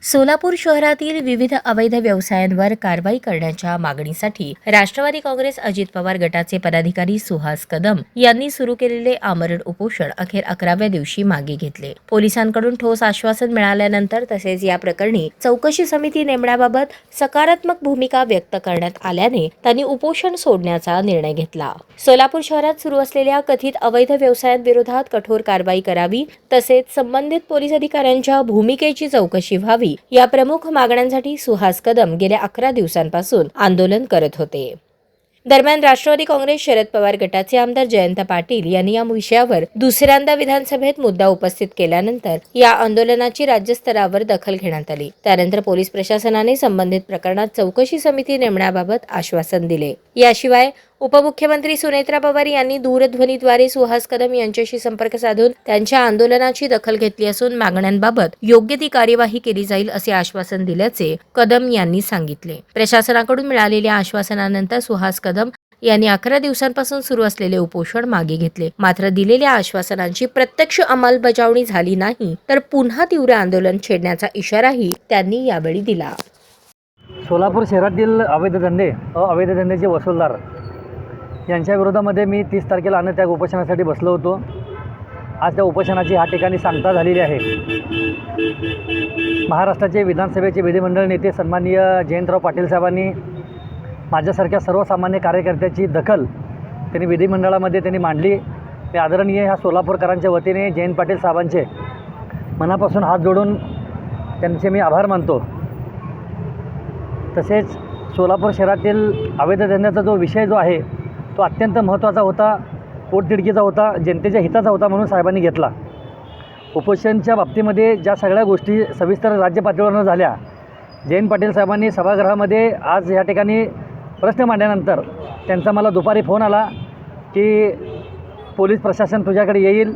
सोलापूर शहरातील विविध अवैध व्यवसायांवर कारवाई करण्याच्या मागणीसाठी राष्ट्रवादी काँग्रेस अजित पवार गटाचे पदाधिकारी सुहास कदम यांनी सुरू केलेले आमरण उपोषण अखेर 11व्या दिवशी मागे घेतले। पोलिसांकडून ठोस आश्वासन मिळाल्यानंतर तसेच या प्रकरणी चौकशी समिती नेमण्याबाबत सकारात्मक भूमिका व्यक्त करण्यात आल्याने त्यांनी उपोषण सोडण्याचा निर्णय घेतला। सोलापूर शहरात सुरू असलेल्या कथित अवैध व्यवसायांविरोधात कठोर कारवाई करावी तसेच संबंधित पोलीस अधिकाऱ्यांच्या भूमिकेची चौकशी व्हावी या प्रमुख मागण्यांसाठी सुहास कदम गेल्या 11 दिवसांपासून आंदोलन करत होते। दरम्यान राष्ट्रवादी काँग्रेस शरद पवार गटाचे आमदार जयंत पाटील यांनी या विषयावर दुसऱ्यांदा विधानसभेत मुद्दा उपस्थित केल्यानंतर या आंदोलनाची राज्यस्तरावर दखल घेण्यात आली। त्यानंतर पोलीस प्रशासनाने संबंधित प्रकरणात चौकशी समिती नेमण्याबाबत आश्वासन दिले। याशिवाय उपमुख्यमंत्री सुनेत्रा पवार यांनी दूरध्वनीद्वारे सुहास कदम यांच्याशी संपर्क साधून त्यांच्या आंदोलनाची दखल घेतली असून मागण्यांबाबत योग्य ती कार्यवाही केली जाईल असे आश्वासन दिल्याचे कदम यांनी सांगितले। प्रशासनाकडून मिळालेल्या आश्वासनानंतर सुहास कदम यांनी 11 दिवसांपासून सुरू असलेले उपोषण मागे घेतले। मात्र दिलेल्या आश्वासनांची प्रत्यक्ष अंमलबजावणी झाली नाही तर पुन्हा तीव्र आंदोलन छेडण्याचा इशाराही त्यांनी यावेळी दिला। सोलापूर शहरातील अवैध धंद्याचे वसूलदार यांच्या विरोधामध्ये मी 30 तारखेला अन्नत्याग उपोषणासाठी बसलो होतो। आज त्या उपोषणाची ह्या ठिकाणी सांगता झालेली आहे। महाराष्ट्राचे विधानसभेचे विधिमंडळ नेते सन्माननीय जयंतराव पाटील साहेबांनी माझ्यासारख्या सर्वसामान्य कार्यकर्त्याची दखल त्यांनी विधिमंडळामध्ये त्यांनी मांडली। ते आदरणीय ह्या सोलापूरकरांच्या वतीने जयंत पाटील साहेबांचे मनापासून हात जोडून त्यांचे मी आभार मानतो। तसेच सोलापूर शहरातील अवैध धंद्याचा जो विषय जो आहे तो अत्यंत महत्त्वाचा होता, पोटतिडकीचा होता, जनतेच्या हिताचा होता म्हणून साहेबांनी घेतला। उपोषणच्या बाबतीमध्ये ज्या सगळ्या गोष्टी सविस्तर राज्य पातळीवर झाल्या, जयंत पाटील साहेबांनी सभागृहामध्ये आज या ठिकाणी प्रश्न मांडल्यानंतर त्यांचा मला दुपारी फोन आला की पोलीस प्रशासन तुझ्याकडे येईल,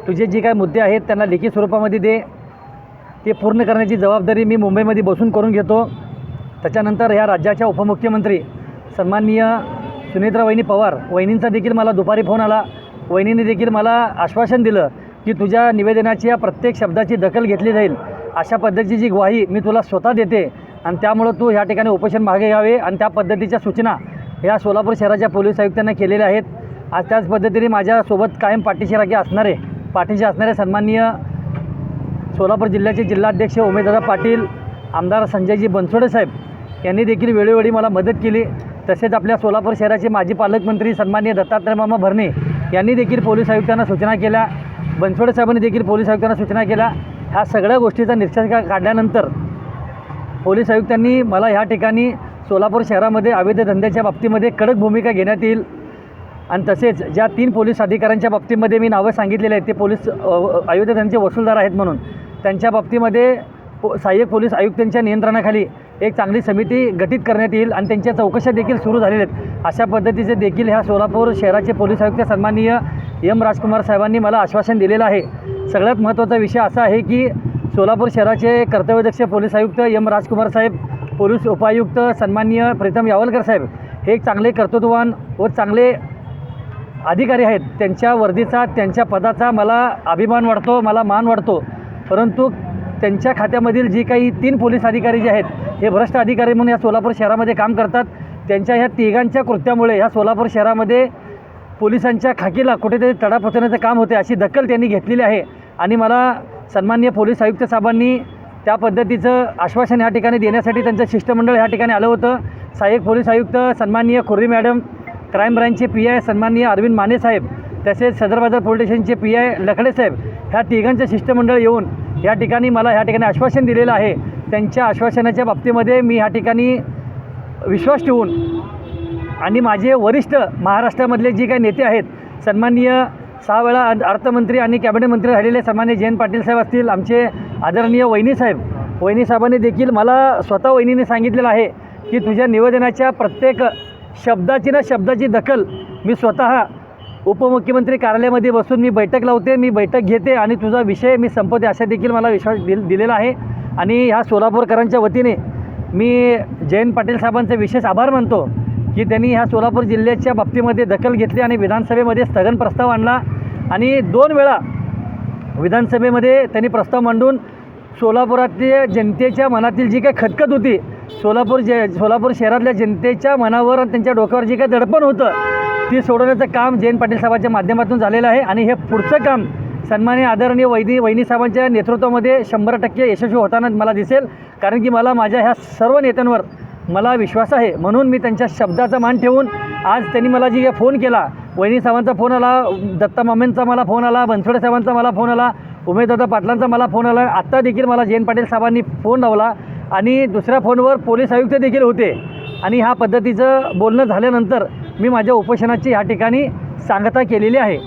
तुझे जे काही मुद्दे आहेत त्यांना लेखी स्वरूपामध्ये दे, ते पूर्ण करण्याची जबाबदारी मी मुंबईमध्ये बसून करून घेतो। त्याच्यानंतर ह्या राज्याच्या उपमुख्यमंत्री सन्माननीय सुनेत्रा पवार वहिनींचा देखील मला दुपारी फोन आला। वहिनीने देखील मला आश्वासन दिलं की तुझ्या निवेदनाची या प्रत्येक शब्दाची दखल घेतली जाईल, अशा पद्धतीची ग्वाही मी तुला स्वतः देते आणि त्यामुळं तू ह्या ठिकाणी उपोषण मागे घ्यावे आणि त्या पद्धतीच्या सूचना ह्या सोलापूर शहराच्या पोलीस आयुक्तांना केलेल्या आहेत। आज त्याच पद्धतीने माझ्यासोबत कायम पाठीशी असणारे सन्माननीय सोलापूर जिल्ह्याचे जिल्हाध्यक्ष उमेशदादा पाटील, आमदार संजयजी बनसोडे साहेब यांनी देखील वेळोवेळी मला मदत केली। तसेच आपल्या सोलापूर शहराचे माजी पालकमंत्री सन्माननीय दत्तात्रय मामा भरणे यांनी देखील पोलीस आयुक्तांना सूचना केल्या, बनसोडे साहेबांनी देखील पोलीस आयुक्तांना सूचना केल्या। ह्या सगळ्या गोष्टीचा निष्कर्ष काढल्यानंतर पोलीस आयुक्तांनी मला ह्या ठिकाणी सोलापूर शहरामध्ये अवैध धंद्याच्या बाबतीमध्ये कडक भूमिका घेण्यात येईल आणि तसेच ज्या 3 पोलीस अधिकाऱ्यांच्या बाबतीमध्ये मी नावं सांगितलेले आहेत ते पोलीस अवैध धंद्याचे वसूलदार आहेत म्हणून त्यांच्या बाबतीमध्ये सहाय्यक पोलीस आयुक्तांच्या नियंत्रणाखाली एक चांगली समिती गठीत करण्यात येईल आणि त्यांच्या चौकशा देखील सुरू झालेल्या आहेत। अशा पद्धतीचे देखील ह्या सोलापूर शहराचे पोलीस आयुक्त सन्माननीय एम राजकुमार साहेबांनी मला आश्वासन दिलेलं आहे। सगळ्यात महत्त्वाचा विषय असा आहे की सोलापूर शहराचे कर्तव्यदक्ष पोलीस आयुक्त एम राजकुमार साहेब, पोलीस उपायुक्त सन्माननीय प्रीतम यावलकर साहेब हे एक चांगले कर्तृत्ववान व चांगले अधिकारी आहेत। त्यांच्या वर्दीचा, त्यांच्या पदाचा मला अभिमान वाटतो, मला मान वाटतो। परंतु त्यांच्या खात्यामधील जी काही 3 पोलीस अधिकारी जे आहेत हे भ्रष्ट अधिकारी म्हणून या सोलापूर शहरामध्ये काम करतात। त्यांच्या ह्या तिघांच्या कृत्यामुळे ह्या सोलापूर शहरामध्ये पोलिसांच्या खाकीला कुठेतरी तडा पोचवण्याचं काम होते, अशी दखल त्यांनी घेतलेली आहे आणि मला सन्माननीय पोलीस आयुक्त साहेबांनी त्या पद्धतीचं आश्वासन ह्या ठिकाणी देण्यासाठी त्यांचं शिष्टमंडळ ह्या ठिकाणी आलं होतं। सहाय्यक पोलीस आयुक्त सन्माननीय खुर्री मॅडम, क्राईम ब्रांचचे PI सन्माननीय अरविंद माने साहेब, तसेच सदर बाजार पोलीस स्टेशनचे PI लखडे साहेब ह्या तिघांचं शिष्टमंडळ येऊन या ठिकाणी मला ह्या ठिकाणी आश्वासन दिलेलं आहे। त्यांच्या आश्वासनाच्या बाबतीमध्ये मी ह्या ठिकाणी विश्वास ठेवून आणि माझे वरिष्ठ महाराष्ट्रामधले जे काही नेते आहेत, सन्माननीय 6 वेळा अर्थमंत्री आणि कॅबिनेट मंत्री राहिलेले सन्माननीय जयंत पाटील साहेब असतील, आमचे आदरणीय वहिनी साहेबांनी देखील मला स्वतः वहिनीने सांगितलेलं आहे की तुझ्या निवेदनाच्या प्रत्येक शब्दाची दखल मी स्वतः उपमुख्यमंत्री कार्यालयामध्ये बसून मी बैठक लावते, मी बैठक घेते आणि तुझा विषय मी संपवते, अशा देखील मला विश्वास दिलेला आहे। आणि ह्या सोलापूरकरांच्या वतीने मी जयंत पाटील साहेबांचे विशेष आभार मानतो की त्यांनी ह्या सोलापूर जिल्ह्याच्या बाबतीमध्ये दखल घेतली आणि विधानसभेमध्ये स्थगन प्रस्ताव आणला आणि 2 वेळा विधानसभेमध्ये त्यांनी प्रस्ताव मांडून सोलापुरातल्या जनतेच्या मनातील जी काही खतखत होती, सोलापूर शहरातल्या जनतेच्या मनावर आणि त्यांच्या डोक्यावर जे काही दडपण होतं ती सोडवण्याचं काम जयंत पाटील साहेबांच्या माध्यमातून झालेलं आहे. आणि हे पुढचं काम सन्माननीय आदरणीय वहिनी साहेबांच्या नेतृत्वामध्ये 100% यशस्वी होताना मला दिसेल. कारण की मला माझ्या ह्या सर्व नेत्यांवर मला विश्वास आहे. म्हणून मी त्यांच्या शब्दाचा मान ठेवून आज त्यांनी मला जी फोन केला, वहिनी साहेबांचा फोन आला, दत्ता मामेंचा मला फोन आला, बनसोडे साहेबांचा मला फोन आला, उमेशदादा पाटलांचा मला फोन आला, आत्ता देखील मला जयंत पाटील साहेबांनी फोन लावला आणि दुसऱ्या फोनवर पोलीस आयुक्त देखील होते. आणि ह्या पद्धतीचं बोलणं झाल्यानंतर मी माझ्या उपोषणाची ह्या ठिकाणी सांगता केलेली आहे.